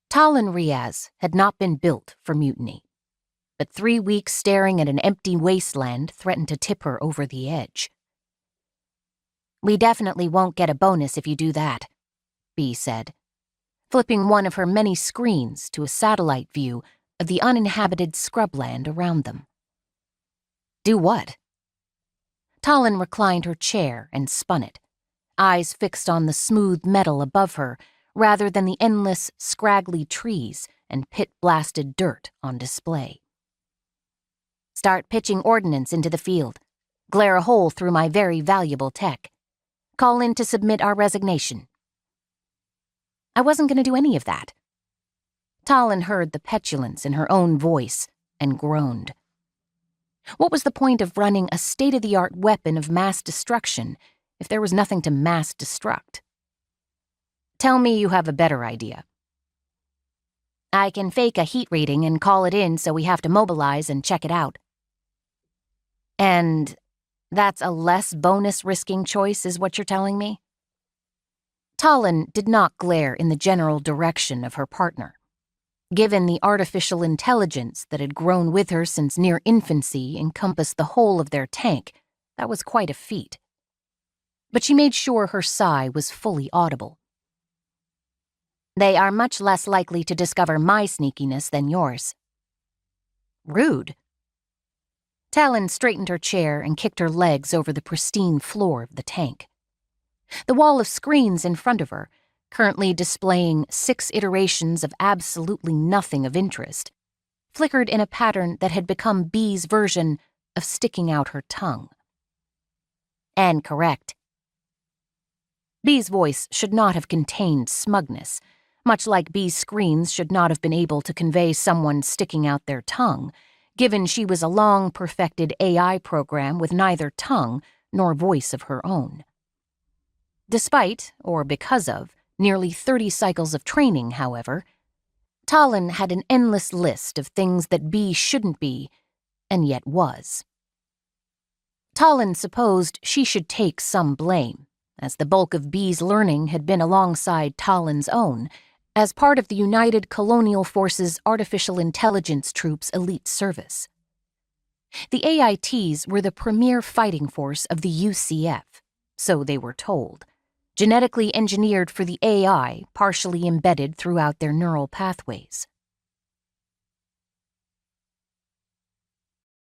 Talon Riaz had not been built for mutiny, but 3 weeks staring at an empty wasteland threatened to tip her over the edge. "We definitely won't get a bonus if you do that," Bee said, flipping one of her many screens to a satellite view of the uninhabited scrubland around them. "Do what?" Talon reclined her chair and spun it, eyes fixed on the smooth metal above her rather than the endless, scraggly trees and pit-blasted dirt on display. "Start pitching ordnance into the field. Glare a hole through my very valuable tech. Call in to submit our resignation." "I wasn't going to do any of that." Talon heard the petulance in her own voice and groaned. What was the point of running a state-of-the-art weapon of mass destruction if there was nothing to mass destruct? "Tell me you have a better idea." "I can fake a heat reading and call it in so we have to mobilize and check it out." "And that's a less bonus-risking choice, is what you're telling me?" Talon did not glare in the general direction of her partner. Given the artificial intelligence that had grown with her since near infancy encompassed the whole of their tank, that was quite a feat. But she made sure her sigh was fully audible. "They are much less likely to discover my sneakiness than yours." "Rude." Talon straightened her chair and kicked her legs over the pristine floor of the tank. The wall of screens in front of her, currently displaying 6 iterations of absolutely nothing of interest, flickered in a pattern that had become Bee's version of sticking out her tongue. "And correct." Bee's voice should not have contained smugness, much like Bee's screens should not have been able to convey someone sticking out their tongue, given she was a long-perfected AI program with neither tongue nor voice of her own. Despite, or because of, nearly 30 cycles of training, however, Talon had an endless list of things that Bee shouldn't be, and yet was. Talon supposed she should take some blame, as the bulk of Bee's learning had been alongside Talon's own, as part of the United Colonial Forces Artificial Intelligence Troops Elite Service. The AITs were the premier fighting force of the UCF, so they were told, genetically engineered for the AI partially embedded throughout their neural pathways.